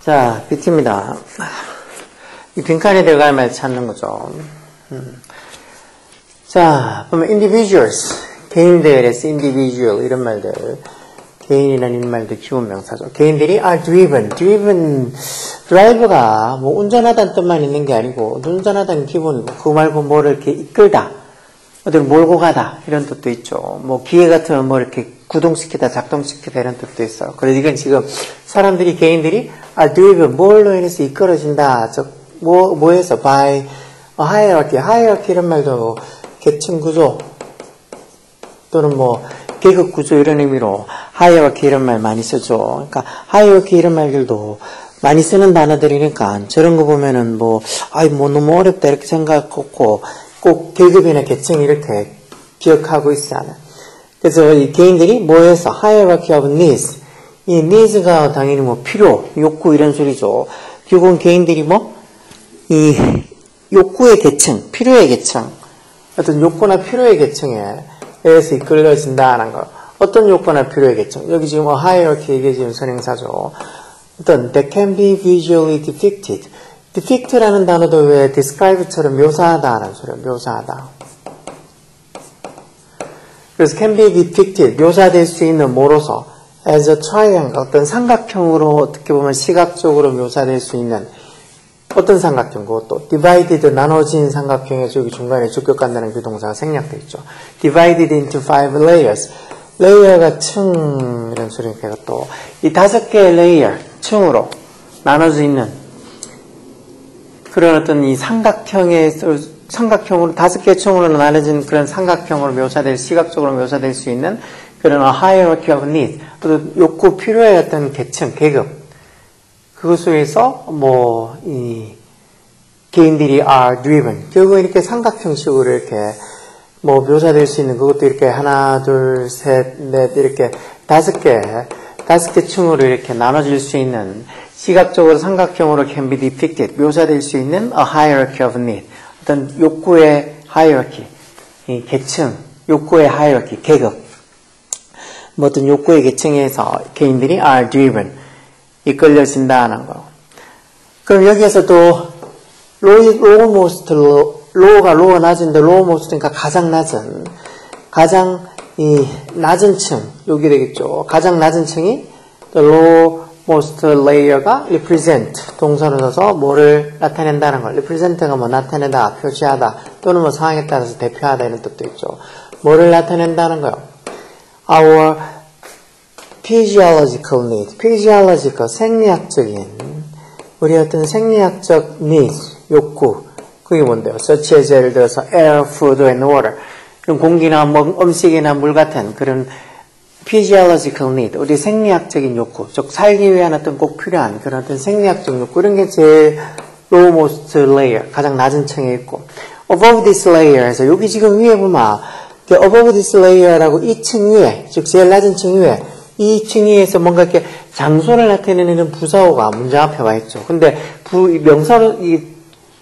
자, 비트입니다. 이 빈칸에 들어갈 말 찾는 거죠. 자, 보면 individuals, 개인들에서 individual 이런 말들, 개인이라는 말도 기본 명사죠. 개인들이 are driven, 드라이브가 뭐 운전하다는 뜻만 있는 게 아니고 운전하다는 기본이고 그거 말고 뭐를 이렇게 이끌다, 어디를 몰고 가다 이런 뜻도 있죠. 뭐 기계 같으면 뭐 이렇게 구동시키다, 작동시키다 이런 뜻도 있어요. 그래서 이건 지금 사람들이, 개인들이 are driven, 뭘로 인해서 이끌어진다. 뭐에서 by a hierarchy 이런 말도 계층 구조 또는 뭐 계급 구조 이런 의미로 hierarchy 이런 말 많이 쓰죠. 그러니까 hierarchy 이런 말들도 많이 쓰는 단어들이니까 저런 거 보면은 뭐 너무 어렵다 이렇게 생각하고 꼭 계급이나 계층 이렇게 기억하고 있어야 하는. 그래서 이 개인들이 뭐에서 hierarchy of needs, 이 needs가 당연히 뭐 필요, 욕구 이런 소리죠. 결국은 개인들이 이 욕구의 계층, 필요의 계층, 어떤 욕구나 필요의 계층에 의해서 이끌려진다는 거. 어떤 욕구나 필요의 계층. 여기 지금 hierarchy 이게 지금 선행사죠. 어떤 that can be visually depicted. depict라는 단어도 왜 describe처럼 묘사하다라는 소리예요. 묘사하다. 그래서 can be depicted, 묘사될 수 있는 뭐로서 as a triangle, 어떤 삼각형으로 어떻게 보면 시각적으로 묘사될 수 있는 어떤 삼각형, 그것도 divided, 나눠진 삼각형에서 여기 중간에 주격간다는 비동사가 생략되어 있죠. divided into 5 layers. 레이어가 층 이런 소리니까 또 이 5개의 레이어, 층으로 나눠져 있는 그런 어떤 이 삼각형으로 5개의 층으로 나눠진 그런 삼각형으로 묘사될, 시각적으로 묘사될 수 있는 그런 hierarchy of needs, 어떤 욕구, 필요의 어떤 계층, 계급, 그것에 의해서 이 개인들이 are driven, 결국은 이렇게 삼각형식으로 이렇게 묘사될 수 있는 그것도 이렇게 하나, 둘, 셋, 넷 이렇게 5개 층으로 이렇게 나눠질 수 있는, 시각적으로 삼각형으로 can be depicted, 묘사될 수 있는 a hierarchy of need, 어떤 욕구의 hierarchy, 이 계층, 욕구의 hierarchy, 계급, 어떤 욕구의 계층에서 개인들이 are driven, 이끌려진다는 거. 그럼 여기에서 또 lowmost, low가 낮은데 lowmost니까 가장 낮은, 낮은 층, 여기 되겠죠. 가장 낮은 층이 the lowmost layer가 represent, 동사로 써서 뭐를 나타낸다는 거. represent가 나타내다, 표시하다, 또는 상황에 따라서 대표하다 이런 뜻도 있죠. 뭐를 나타낸다는 거요. Our physiological need, physiological, 생리학적인, 우리 어떤 생리학적 needs, 욕구, 그게 뭔데요? such as 예를 들어서 air, food, and water, 그런 공기나 음식이나 물 같은 그런 physiological need, 우리 생리학적인 욕구, 즉 살기 위한 어떤 꼭 필요한 그런 어떤 생리학적 욕구, 이런 게 제일 lowmost layer, 가장 낮은 층에 있고, above this layer에서 여기 지금 위에 보면 above this layer라고 이 층 위에, 즉 제일 낮은 층 위에, 이 층 위에서 뭔가 이렇게 장소를 나타내는 부사어가 문장 앞에 와 있죠. 근데 명사로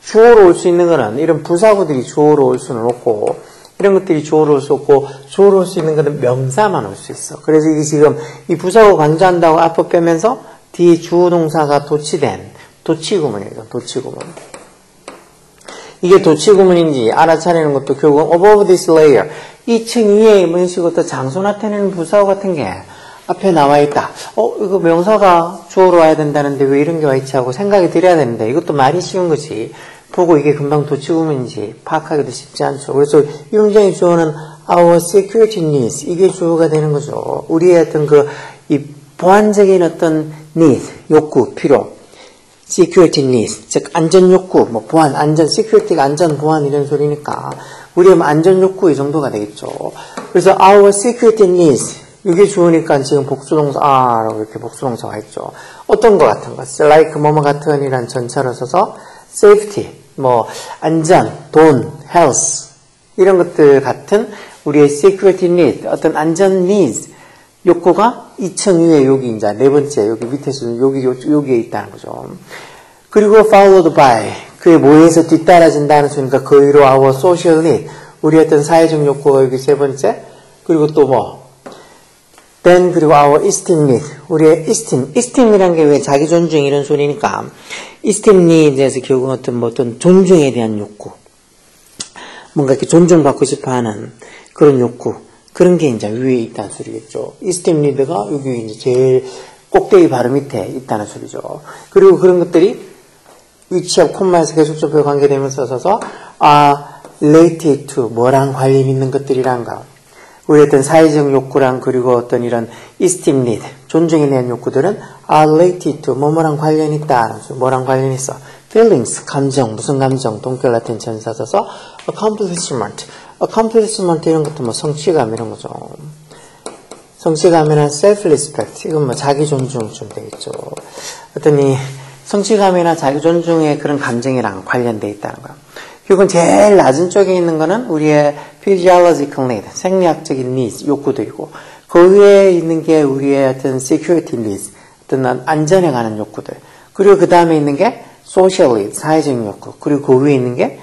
주어로 올 수 있는 거는 이런 부사구들이 주어로 올 수는 없고, 이런 것들이 주어로 올 수 없고, 주어로 올 수 있는 거는 명사만 올 수 있어. 그래서 이게 지금 이 부사구 강조한다고 앞을 빼면서 뒤 주어 동사가 도치된 도치구문이에요. 도치구문. 이게 도치구문인지 알아차리는 것도 결국 above this layer, 이 층 위에 이런 식으로 또 장소 나타내는 부사어 같은 게 앞에 나와 있다. 이거 명사가 주어로 와야 된다는데 왜 이런 게 와 있지 하고 생각이 들어야 되는데, 이것도 말이 쉬운 거지. 보고 이게 금방 도치구문인지 파악하기도 쉽지 않죠. 그래서 이 문장의 주어는 our security needs, 이게 주어가 되는 거죠. 우리의 어떤 이 보안적인 어떤 need, 욕구, 필요. security needs, 즉 안전 욕구, 보안, 안전, security가 안전, 보안 이런 소리니까 우리의 안전 욕구 이 정도가 되겠죠. 그래서 our security needs, 이게 주어니까 지금 복수동사 라고 이렇게 복수동사가 있죠. 어떤 것 같은 것, like 뭐뭐 같은 이란 전차를 써서 safety, 안전, 돈, health 이런 것들 같은 우리의 security need, 어떤 안전 needs, 욕구가 2층 위에 여기 이제 네 번째 여기 밑에서 여기에 있다는 거죠. 그리고 followed by, 그에 뭐에서 뒤따라진다는 소리니까 그 위로 our social need, 우리 어떤 사회적 욕구가 여기 세 번째. 그리고 또 뭐? then 그리고 our esteem need. 우리의 esteem이란 게 왜 자기 존중 이런 소리니까 esteem need에서 결국 어떤 존중에 대한 욕구. 뭔가 이렇게 존중받고 싶어 하는 그런 욕구. 그런 게 이제 위에 있다는 소리겠죠. esteem need가 여기 이제 제일 꼭대기 바로 밑에 있다는 소리죠. 그리고 그런 것들이 위치하고 콤마에서 계속적으로 관계되면서 써서 related to 뭐랑 관련 있는 것들이란가. 우리 어떤 사회적 욕구랑 그리고 어떤 이런 esteem need, 존중에 대한 욕구들은 related to 뭐뭐랑 관련 있다. 뭐랑 관련 있어. feelings, 감정, 무슨 감정, 동결 같은 전사 써서 accomplishment 이런 것도 뭐 성취감 이런 거죠. 성취감이나 self-respect 이건 뭐 자기 존중쯤 되겠죠. 어떤 이 성취감이나 자기 존중의 그런 감정이랑 관련돼 있다는 거야. 결국은 제일 낮은 쪽에 있는 거는 우리의 physiological need, 생리학적인 needs, 욕구들이고 그 위에 있는 게 우리의 어떤 security needs, 어떤 안전에 관한 욕구들. 그리고 그 다음에 있는 게 social need, 사회적 욕구. 그리고 그 위에 있는 게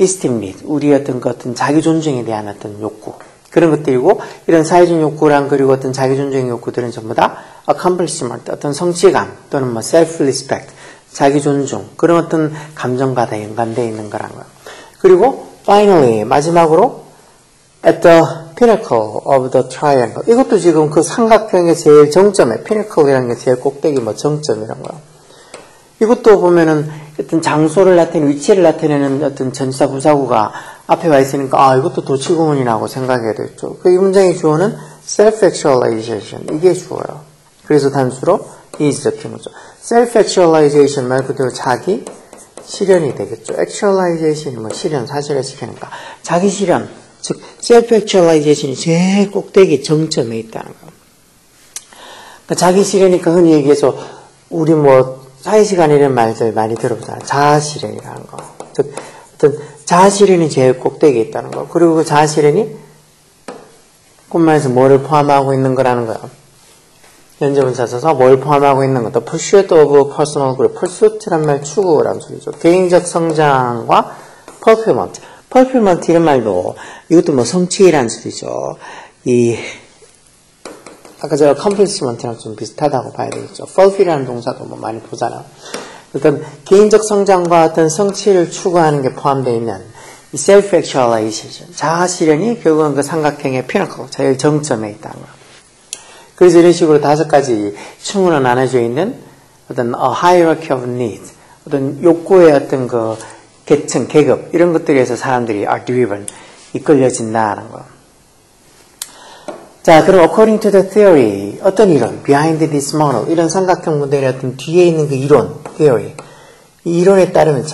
esteem need, 우리의 어떤 자기 존중에 대한 어떤 욕구. 그런 것들이고 이런 사회적 욕구랑 그리고 어떤 자기 존중의 욕구들은 전부 다 accomplishment, 어떤 성취감 또는 뭐 self-respect, 자기 존중 그런 어떤 감정과 다 연관되어 있는 거란 거예요. 그리고 finally 마지막으로 at the pinnacle of the triangle. 이것도 지금 그 삼각형의 제일 정점에 pinnacle이라는 게 제일 꼭대기 뭐 정점이란 거예요. 이것도 보면은 어떤 장소를 나타내는 위치를 나타내는 어떤 전치사 부사구가 앞에 와 있으니까 이것도 도치구문이라고 생각해야 되겠죠. 이 문장의 주어는 self-actualization 이게 주어요. 그래서 단수로 is 적힌 거죠. self-actualization 말 그대로 자기 실현이 되겠죠. actualization이 뭐 실현, 사실을 시키니까 자기 실현, 즉 self-actualization이 제일 꼭대기 정점에 있다는 거예요. 그러니까 자기 실현이니까 흔히 얘기해서 우리 뭐 사회시간에 이런 말들 많이 들어보잖아요. 자아실현이라는 거. 즉 어떤 자아실현이 제일 꼭대기에 있다는 거. 그리고 그 자아실현이 꼼말에서 뭐를 포함하고 있는 거라는 거예요. 현재분사 써서 뭘 포함하고 있는 거. The pursuit of personal growth. pursuit란 말 추구라는 소리죠. 개인적 성장과 fulfillment. fulfillment 이런 말도 이것도 뭐 성취라는 소리죠. 아까 제가 accomplishment랑 좀 비슷하다고 봐야 되겠죠. fulfill이라는 동사도 뭐 많이 보잖아요. 어떤 개인적 성장과 어떤 성취를 추구하는 게 포함되어 있는 이 self-actualization, 자아 실현이 결국은 그 삼각형의 피나클, 제일 정점에 있다는 거예요. 그래서 이런 식으로 5가지 층으로 나눠져 있는 어떤 hierarchy of needs, 어떤 욕구의 어떤 그 계층, 계급 이런 것들에서 사람들이 are driven, 이끌려진다는 거. 자, 그럼 according to the theory, 어떤 이론, behind this model, 이런 삼각형 모델의 어떤 뒤에 있는 그 이론, theory. 이 이론에 따르면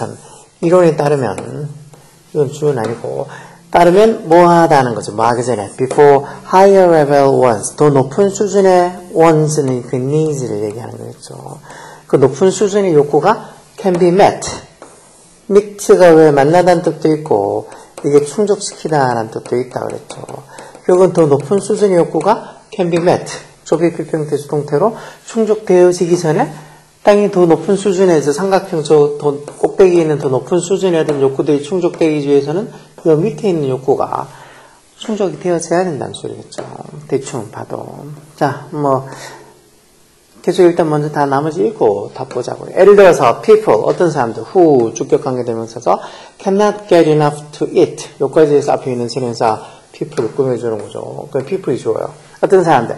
이건 주어는 아니고, 따르면 뭐하다는 거죠. 뭐 하기 전에. Before higher level ones, 더 높은 수준의 ones는 그 needs를 얘기하는 거겠죠. 그 높은 수준의 욕구가 can be met. meet가 왜 만나다는 뜻도 있고, 이게 충족시키다라는 뜻도 있다 그랬죠. 결국은 더 높은 수준의 욕구가 can be met. 조비 필평태 수동태로 충족되어지기 전에 땅이 더 높은 수준에서 삼각형 저 꼭대기에 있는 더 높은 수준의 어떤 욕구들이 충족되기 위해서는 그 밑에 있는 욕구가 충족이 되어져야 된다는 소리겠죠. 대충 봐도. 자, 뭐 계속 일단 먼저 다 나머지 읽고 다 보자고요. 예를 들어서 people, 어떤 사람들 who 주격관계 되면서 cannot get enough to eat. 여기까지에서 앞에 있는 세명사 people을 꾸며주는 거죠. 그 people이 좋아요. 어떤 사람들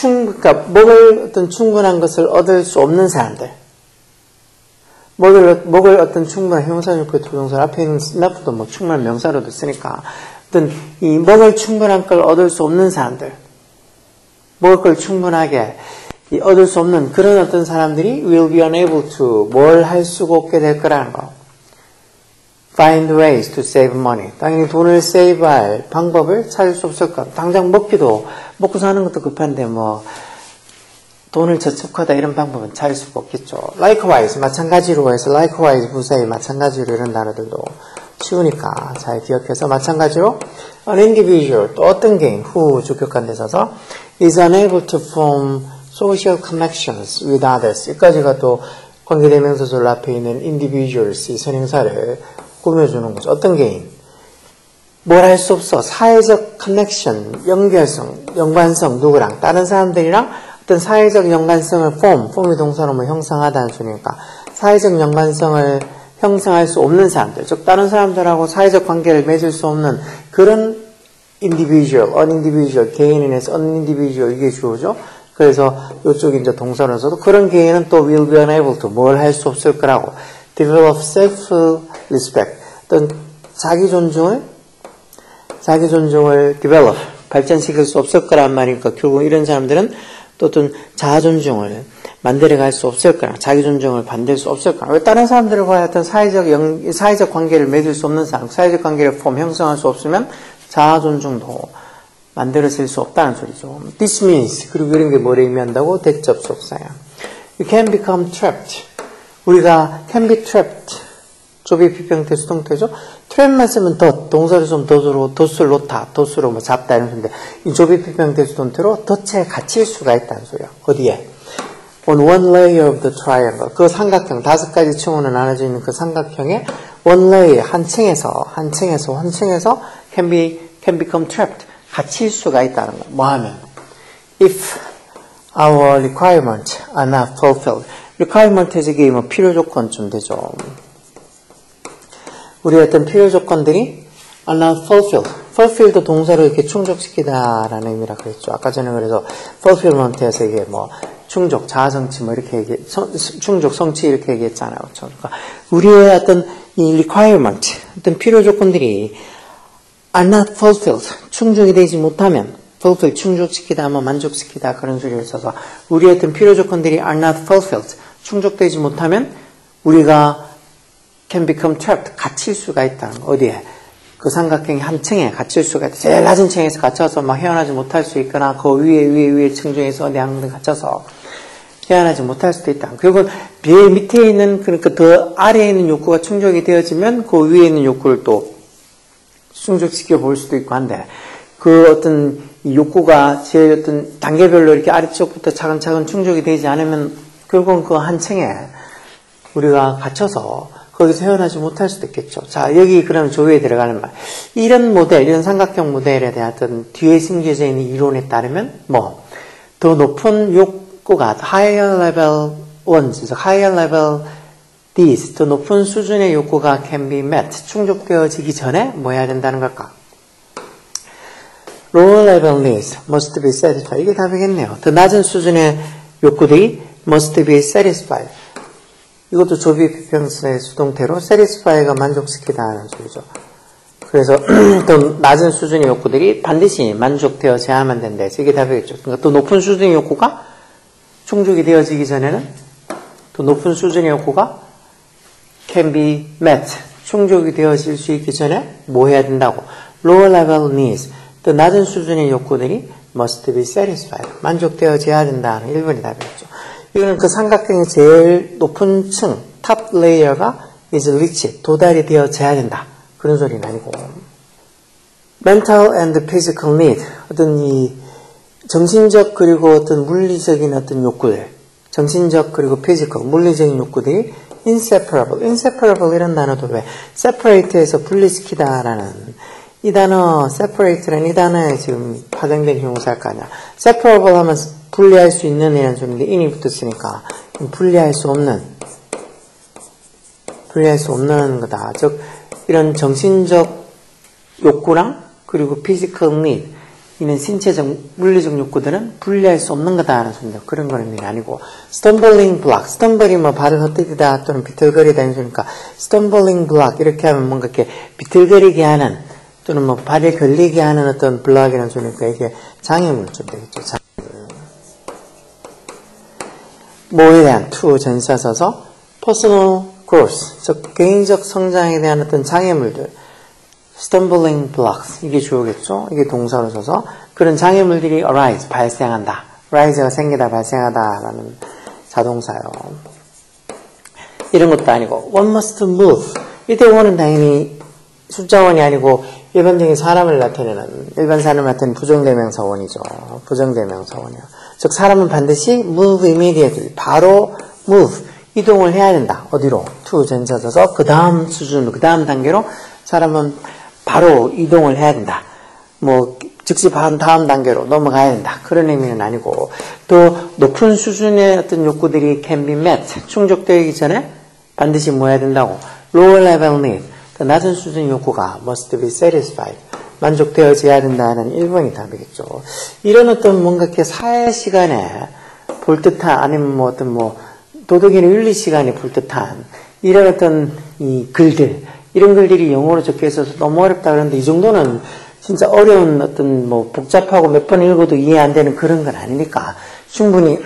그러니까 먹을 어떤 충분한 것을 얻을 수 없는 사람들. 먹을 어떤 충분한 형사용표 조동사 앞에 있는 enough도 뭐 충분한 명사로도 쓰니까 어떤 이 먹을 충분한 걸 얻을 수 없는 사람들. 먹을 걸 충분하게 얻을 수 없는 그런 어떤 사람들이 will be unable to 뭘 할 수가 없게 될 거라는 거. find ways to save money. 당연히 돈을 세이브할 방법을 찾을 수 없을 것. 당장 먹고 사는 것도 급한데 뭐 돈을 저축하다 이런 방법은 찾을 수가 없겠죠. likewise, 마찬가지로 해서 likewise 부사에 마찬가지로 이런 단어들도 쉬우니까 잘 기억해서 마찬가지로 an individual, 또 어떤 개인, who 주격관대 써서 is unable to form social connections with others. 여기까지가 또 관계대명사절 앞에 있는 individuals, 이 선행사를 꾸며주는 거죠. 어떤 개인? 뭘 할 수 없어. 사회적 커넥션, 연결성, 연관성, 누구랑? 다른 사람들이랑 어떤 사회적 연관성을 폼이 동사로 뭐 형성하다는 소리니까 사회적 연관성을 형성할 수 없는 사람들, 즉 다른 사람들하고 사회적 관계를 맺을 수 없는 그런 individual, unindividual, 개인에서 unindividual 이게 주어죠. 그래서 이쪽이 이제 동사로서도 그런 개인은 또 will be unable to 뭘 할 수 없을 거라고 develop self-respect 어떤 자기 존중을 develop 발전시킬 수 없을 거란 말이니까 결국 이런 사람들은 또 어떤 자아 존중을 만들어갈 수 없을 거라 자기 존중을 만들 수 없을 거라 왜 다른 사람들과의 어떤 사회적 관계를 맺을 수 없는 사람 사회적 관계를 형성할 수 없으면 자아 존중도 만들어질 수 없다는 소리죠. This means 그리고 이런 게 뭐를 의미한다고? 대접속사야. You can become trapped. 우리가 can be trapped. 조비 비평태 수동태죠. 트랩만 쓰면 동사를 좀 덫을 놓다, 덫으로 뭐 잡다 이런 소리인데 이 조비 비평태 수동태로 덫에 갇힐 수가 있다는 소리야. 어디에? On one layer of the triangle. 그 삼각형 5가지 층으로 나눠져 있는 그 삼각형의 one layer 한 층에서 can become trapped. 갇힐 수가 있다는 거. 뭐 하면? If our requirements are not fulfilled. requirement 저기 뭐 필요 조건쯤 되죠. 우리의 어떤 필요 조건들이 are not fulfilled. fulfill도 동사로 이렇게 충족시키다라는 의미라 그랬죠. 아까 전에 그래서 fulfillment에서 이게 뭐 충족, 자아성취 뭐 이렇게 충족, 성취 이렇게 얘기했잖아요. 그렇죠? 그러니까 우리의 어떤 이 requirement, 어떤 필요 조건들이 are not fulfilled. 충족이 되지 못하면 fulfill, 충족시키다, 뭐 만족시키다 그런 소리를 써서 우리의 어떤 필요 조건들이 are not fulfilled. 충족되지 못하면 우리가 can become trapped. 갇힐 수가 있다는 거. 어디에? 그 삼각형의 한 층에 갇힐 수가 있다. 제일 낮은 층에서 갇혀서 막 헤어나지 못할 수 있거나 그 위에 층 중에서 어디 한 군데 갇혀서 헤어나지 못할 수도 있다. 그리고 제일 밑에 있는 그러니까 더 아래에 있는 욕구가 충족이 되어지면 그 위에 있는 욕구를 또 충족시켜 볼 수도 있고 한데 그 어떤 욕구가 제일 어떤 단계별로 이렇게 아래쪽부터 차근차근 충족이 되지 않으면 결국은 그 한 층에 우리가 갇혀서 거기서 헤어나지 못할 수도 있겠죠. 자, 여기 그럼 조회에 들어가는 말. 이런 모델, 이런 삼각형 모델에 대한 어떤 뒤에 숨겨져 있는 이론에 따르면 뭐 더 높은 욕구가 higher level ones, higher level these, 더 높은 수준의 욕구가 can be met, 충족되어지기 전에 뭐 해야 된다는 걸까? Lower level needs must be satisfied. 이게 답이겠네요. 더 낮은 수준의 욕구들이 must be satisfied. 이것도 조비 비평사의 수동태로 satisfy가 만족시키다는 소리죠. 그래서 더 낮은 수준의 욕구들이 반드시 만족되어야만 된다. 이게 답이겠죠. 그러니까 더 높은 수준의 욕구가 충족이 되어지기 전에는 더 높은 수준의 욕구가 can be met. 충족이 되어질 수 있기 전에 뭐 해야 된다고? Lower level needs. 더 낮은 수준의 욕구들이 must be satisfied. 만족되어져야 된다는 1번이 답이겠죠. 이거는 그 삼각형의 제일 높은 층, 탑 레이어가 is reach, 도달이 되어져야 된다. 그런 소리는 아니고. mental and physical need, 어떤 이 정신적 그리고 어떤 물리적인 어떤 욕구들, 정신적 그리고 physical, 물리적인 욕구들이 inseparable, inseparable 이런 단어도 왜 separate에서 분리시키다라는 이 단어, separate라는 이 단어에 지금 파생된 형용사일 거 아니야. separable 하면 분리할 수 있는 이라는 소리인데 in이 붙었으니까 분리할 수 없는 거다. 즉 이런 정신적 욕구랑 그리고 physical need 이는 신체적 물리적 욕구들은 분리할 수 없는 거다라는 소리인데 그런 거는 아니고 stumbling block, stumble이 뭐 발을 헛디디다 또는 비틀거리다 이런 소리니까 stumbling block 이렇게 하면 뭔가 이렇게 비틀거리게 하는 또는 뭐 발에 걸리게 하는 어떤 블락이라는 소리니까 이게 장애물 좀 되겠죠. 장애물. 뭐에 대한 to 전사 써서 personal growth, 즉 개인적 성장에 대한 어떤 장애물들, stumbling blocks 이게 주어겠죠. 이게 동사로 써서 그런 장애물들이 arise 발생한다. rise가 생기다 발생하다라는 자동사요. 이런 것도 아니고 one must move. 이때 one은 당연히 숫자원이 아니고 일반적인 사람을 나타내는 일반 사람을 나타내는 부정대명사원이죠. 부정대명사원이요. 즉 사람은 반드시 move immediately 바로 move 이동을 해야 된다. 어디로? to 전사 써서 그 다음 수준, 그 다음 단계로 사람은 바로 이동을 해야 된다. 뭐 즉시 다음 단계로 넘어가야 된다. 그런 의미는 아니고 또 높은 수준의 어떤 욕구들이 can be met, 충족되기 전에 반드시 뭐 해야 된다고 lower level need, 더 낮은 수준 욕구가 must be satisfied, 만족되어져야 된다는 1번이 답이겠죠. 이런 어떤 뭔가 이렇게 사회 시간에 볼 듯한 아니면 뭐 어떤 뭐 도덕이나 윤리 시간에 볼 듯한 이런 어떤 이 글들, 이런 글들이 영어로 적혀 있어서 너무 어렵다 그러는데 이 정도는 진짜 어려운 어떤 뭐 복잡하고 몇 번 읽어도 이해 안 되는 그런 건 아니니까 충분히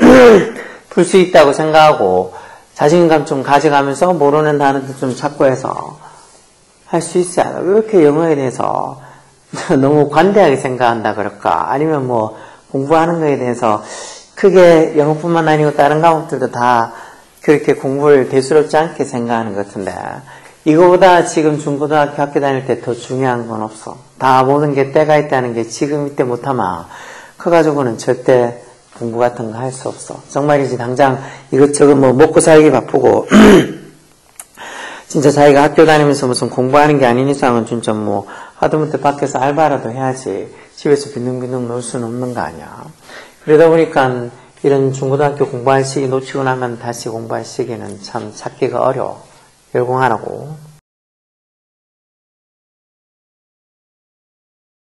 풀 수 있다고 생각하고 자신감 좀 가져가면서 모르는 단어도 좀 찾고 해서 할 수 있어요. 왜 이렇게 영어에 대해서 너무 관대하게 생각한다 그럴까? 아니면 뭐 공부하는 거에 대해서 크게 영어뿐만 아니고 다른 과목들도 다 그렇게 공부를 대수롭지 않게 생각하는 것 같은데 이거보다 지금 중고등학교 학교 다닐 때 더 중요한 건 없어. 다 모든 게 때가 있다는 게 지금 이때 못하면 커가지고는 절대 공부 같은 거 할 수 없어. 정말이지 당장 이것저것 뭐 먹고 살기 바쁘고 진짜 자기가 학교 다니면서 무슨 공부하는 게 아닌 이상은 진짜 뭐 하다못해 밖에서 알바라도 해야지 집에서 빈둥빈둥 놀 수는 없는 거 아니야. 그러다 보니까 이런 중고등학교 공부할 시기 놓치고 나면 다시 공부할 시기는 참 찾기가 어려워. 열공하라고.